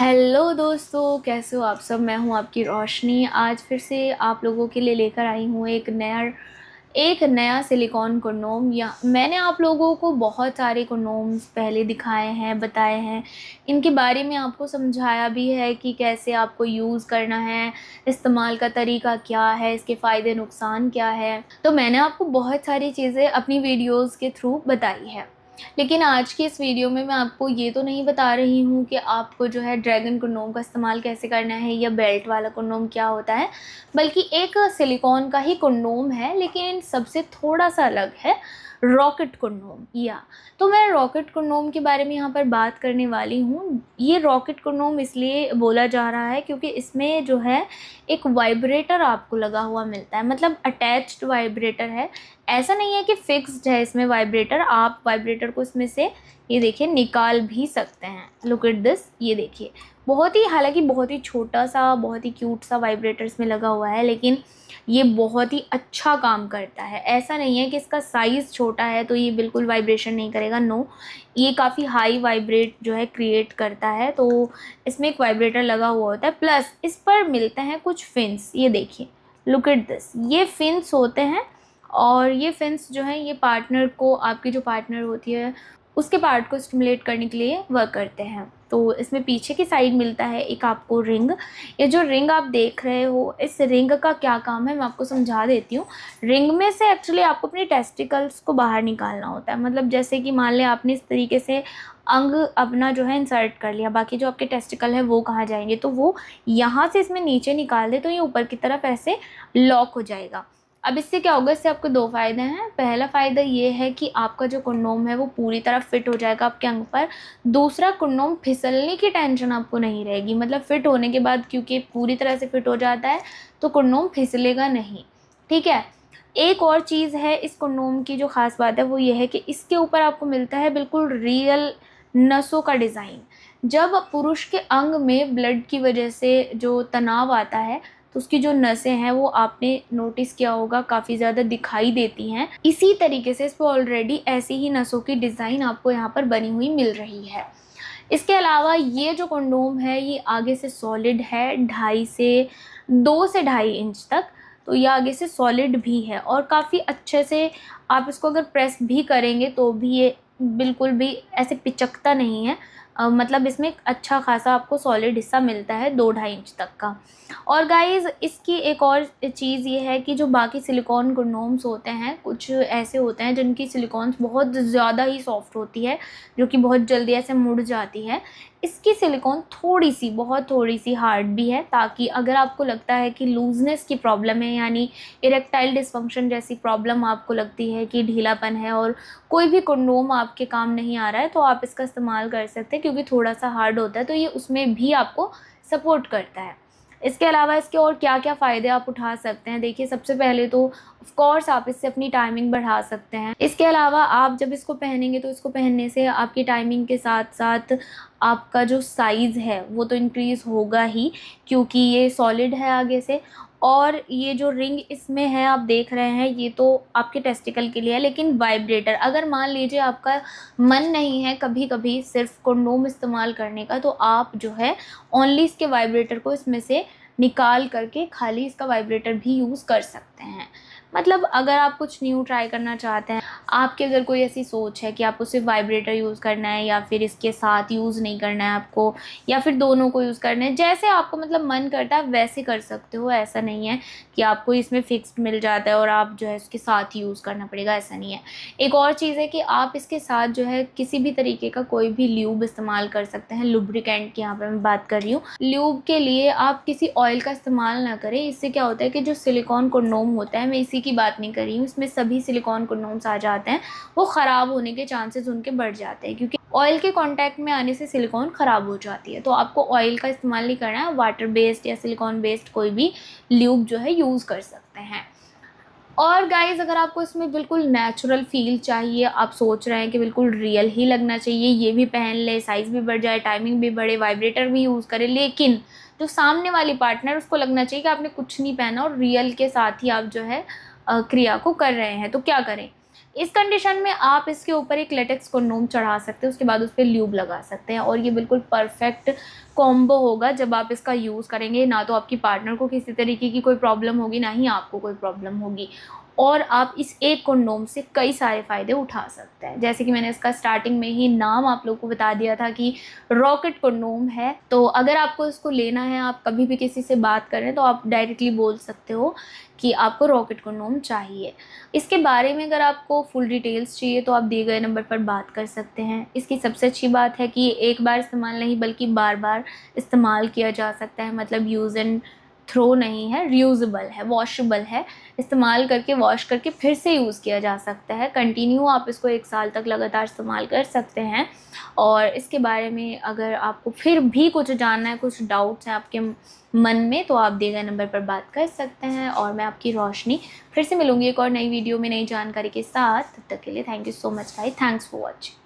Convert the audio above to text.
Hello दोस्तों, कैसे हो आप सब। मैं हूं आपकी रोशनी। आज फिर से आप लोगों के लिए लेकर आई हूं एक नया सिलिकॉन कंडोम। या मैंने आप लोगों को बहुत सारे कंडोम्स पहले दिखाए हैं, बताए हैं, इनके बारे में आपको समझाया भी है कि कैसे आपको यूज़ करना है, इस्तेमाल का तरीका क्या है, इसके फ़ायदे नुकसान क्या है। तो मैंने आपको बहुत सारी चीज़ें अपनी वीडियोज़ के थ्रू बताई है। लेकिन आज की इस वीडियो में मैं आपको ये तो नहीं बता रही हूँ कि आपको जो है ड्रैगन कंडोम का इस्तेमाल कैसे करना है या बेल्ट वाला कंडोम क्या होता है, बल्कि एक सिलिकॉन का ही कंडोम है, लेकिन सबसे थोड़ा सा अलग है, रॉकेट कंडोम। या तो मैं रॉकेट कंडोम के बारे में यहाँ पर बात करने वाली हूँ। ये रॉकेट कंडोम इसलिए बोला जा रहा है क्योंकि इसमें जो है एक वाइब्रेटर आपको लगा हुआ मिलता है, मतलब अटैच्ड वाइब्रेटर है। ऐसा नहीं है कि फिक्स्ड है इसमें वाइब्रेटर। आप वाइब्रेटर को इसमें से ये देखिए निकाल भी सकते हैं। लुक एट दिस, ये देखिए बहुत ही, हालांकि बहुत ही छोटा सा, बहुत ही क्यूट सा वाइब्रेटर इसमें लगा हुआ है, लेकिन ये बहुत ही अच्छा काम करता है। ऐसा नहीं है कि इसका साइज़ छोटा है तो ये बिल्कुल वाइब्रेशन नहीं करेगा, नो, ये काफ़ी हाई वाइब्रेट जो है क्रिएट करता है। तो इसमें एक वाइब्रेटर लगा हुआ होता है, प्लस इस पर मिलते हैं कुछ फिन्स। ये देखिए, लुक एट दिस, ये फिन्स होते हैं और ये फिन्स जो है ये पार्टनर को, आपकी जो पार्टनर होती है उसके पार्ट को स्टिमुलेट करने के लिए वर्क करते हैं। तो इसमें पीछे की साइड मिलता है एक आपको रिंग। ये जो रिंग आप देख रहे हो, इस रिंग का क्या काम है मैं आपको समझा देती हूँ। रिंग में से एक्चुअली आपको अपनी टेस्टिकल्स को बाहर निकालना होता है। मतलब जैसे कि मान लें आपने इस तरीके से अंग अपना जो है इंसर्ट कर लिया, बाकी जो आपके टेस्टिकल है वो कहाँ जाएंगे, तो वो यहाँ से इसमें नीचे निकाल दे तो ये ऊपर की तरफ ऐसे लॉक हो जाएगा। अब इससे क्या होगा, इससे आपको दो फ़ायदे हैं। पहला फ़ायदा ये है कि आपका जो कंडोम है वो पूरी तरह फिट हो जाएगा आपके अंग पर। दूसरा, कंडोम फिसलने की टेंशन आपको नहीं रहेगी। मतलब फिट होने के बाद, क्योंकि पूरी तरह से फिट हो जाता है तो कंडोम फिसलेगा नहीं, ठीक है। एक और चीज़ है इस कंडोम की जो ख़ास बात है, वो ये है कि इसके ऊपर आपको मिलता है बिल्कुल रियल नसों का डिज़ाइन। जब पुरुष के अंग में ब्लड की वजह से जो तनाव आता है तो उसकी जो नसें हैं वो आपने नोटिस किया होगा काफ़ी ज़्यादा दिखाई देती हैं। इसी तरीके से इस पर ऑलरेडी ऐसी ही नसों की डिज़ाइन आपको यहाँ पर बनी हुई मिल रही है। इसके अलावा ये जो कंडोम है ये आगे से सॉलिड है, 2 से 2.5 इंच तक। तो ये आगे से सॉलिड भी है और काफ़ी अच्छे से आप इसको अगर प्रेस भी करेंगे तो भी ये बिल्कुल भी ऐसे पिचकता नहीं है। मतलब इसमें एक अच्छा खासा आपको सॉलिड हिस्सा मिलता है 2-2.5 इंच तक का। और गाइज़, इसकी एक और चीज़ ये है कि जो बाकी सिलिकॉन कंडोम्स होते हैं, कुछ ऐसे होते हैं जिनकी सिलिकॉन्स बहुत ज़्यादा ही सॉफ्ट होती है, जो कि बहुत जल्दी ऐसे मुड़ जाती है। इसकी सिलिकॉन थोड़ी सी, बहुत थोड़ी सी हार्ड भी है, ताकि अगर आपको लगता है कि लूजनेस की प्रॉब्लम है, यानी इरेक्टाइल डिसफंक्शन जैसी प्रॉब्लम आपको लगती है कि ढीलापन है और कोई भी कंडोम आपके काम नहीं आ रहा है, तो आप इसका इस्तेमाल कर सकते हैं, क्योंकि थोड़ा सा हार्ड होता है तो ये उसमें भी आपको सपोर्ट करता है। इसके अलावा इसके और क्या क्या फ़ायदे आप उठा सकते हैं, देखिए सबसे पहले तो ऑफ कोर्स आप इससे अपनी टाइमिंग बढ़ा सकते हैं। इसके अलावा आप जब इसको पहनेंगे तो इसको पहनने से आपकी टाइमिंग के साथ साथ आपका जो साइज़ है वो तो इंक्रीज़ होगा ही, क्योंकि ये सॉलिड है आगे से। और ये जो रिंग इसमें है आप देख रहे हैं, ये तो आपके टेस्टिकल के लिए है, लेकिन वाइब्रेटर, अगर मान लीजिए आपका मन नहीं है कभी कभी सिर्फ कंडोम इस्तेमाल करने का, तो आप जो है ओनली इसके वाइब्रेटर को इसमें से निकाल करके खाली इसका वाइब्रेटर भी यूज़ कर सकते हैं। मतलब अगर आप कुछ न्यू ट्राई करना चाहते हैं, आपकी अगर कोई ऐसी सोच है कि आपको सिर्फ वाइब्रेटर यूज़ करना है या फिर इसके साथ यूज़ नहीं करना है आपको, या फिर दोनों को यूज़ करना है, जैसे आपको मतलब मन करता है वैसे कर सकते हो। ऐसा नहीं है कि आपको इसमें फिक्स्ड मिल जाता है और आप जो है इसके साथ यूज़ करना पड़ेगा, ऐसा नहीं है। एक और चीज़ है कि आप इसके साथ जो है किसी भी तरीके का कोई भी ल्यूब इस्तेमाल कर सकते हैं। लुब्रिकेंट की यहाँ पर मैं बात कर रही हूँ। ल्यूब के लिए आप किसी ऑयल का इस्तेमाल ना करें। इससे क्या होता है कि जो सिलिकॉन कंडोम होता है, मैं इसी की बात नहीं कर रही हूँ, इसमें सभी सिलिकॉन कंडोम्स आ जाते हैं, वो ख़राब होने के चांसेस उनके बढ़ जाते हैं, क्योंकि ऑयल के कांटेक्ट में आने से सिलिकॉन ख़राब हो जाती है। तो आपको ऑयल का इस्तेमाल नहीं करना है, वाटर बेस्ड या सिलिकॉन बेस्ड कोई भी ल्यूब जो है यूज़ कर सकते हैं। और गाइज़, अगर आपको इसमें बिल्कुल नेचुरल फ़ील चाहिए, आप सोच रहे हैं कि बिल्कुल रियल ही लगना चाहिए, ये भी पहन ले, साइज़ भी बढ़ जाए, टाइमिंग भी बढ़े, वाइब्रेटर भी यूज़ करें, लेकिन जो सामने वाली पार्टनर उसको लगना चाहिए कि आपने कुछ नहीं पहना और रियल के साथ ही आप जो है क्रिया को कर रहे हैं, तो क्या करें। इस कंडीशन में आप इसके ऊपर एक लेटेक्स कंडोम चढ़ा सकते हैं, उसके बाद उस पर ल्यूब लगा सकते हैं और ये बिल्कुल परफेक्ट कॉम्बो होगा जब आप इसका यूज़ करेंगे। ना तो आपकी पार्टनर को किसी तरीके की कोई प्रॉब्लम होगी, ना ही आपको कोई प्रॉब्लम होगी, और आप इस एक कंडोम से कई सारे फ़ायदे उठा सकते हैं। जैसे कि मैंने इसका स्टार्टिंग में ही नाम आप लोगों को बता दिया था कि रॉकेट कंडोम है। तो अगर आपको इसको लेना है, आप कभी भी किसी से बात करें तो आप डायरेक्टली बोल सकते हो कि आपको रॉकेट कंडोम चाहिए। इसके बारे में अगर आपको फुल डिटेल्स चाहिए तो आप दिए गए नंबर पर बात कर सकते हैं। इसकी सबसे अच्छी बात है कि एक बार इस्तेमाल नहीं बल्कि बार बार इस्तेमाल किया जा सकता है, मतलब यूज़ एंड थ्रो नहीं है, रीयूजेबल है, वॉशेबल है। इस्तेमाल करके वॉश करके फिर से यूज़ किया जा सकता है। कंटिन्यू आप इसको 1 साल तक लगातार इस्तेमाल कर सकते हैं। और इसके बारे में अगर आपको फिर भी कुछ जानना है, कुछ डाउट्स हैं आपके मन में, तो आप दिए गए नंबर पर बात कर सकते हैं। और मैं आपकी रोशनी फिर से मिलूँगी एक और नई वीडियो में नई जानकारी के साथ। तब तक के लिए thank you so much guys, thanks for watching.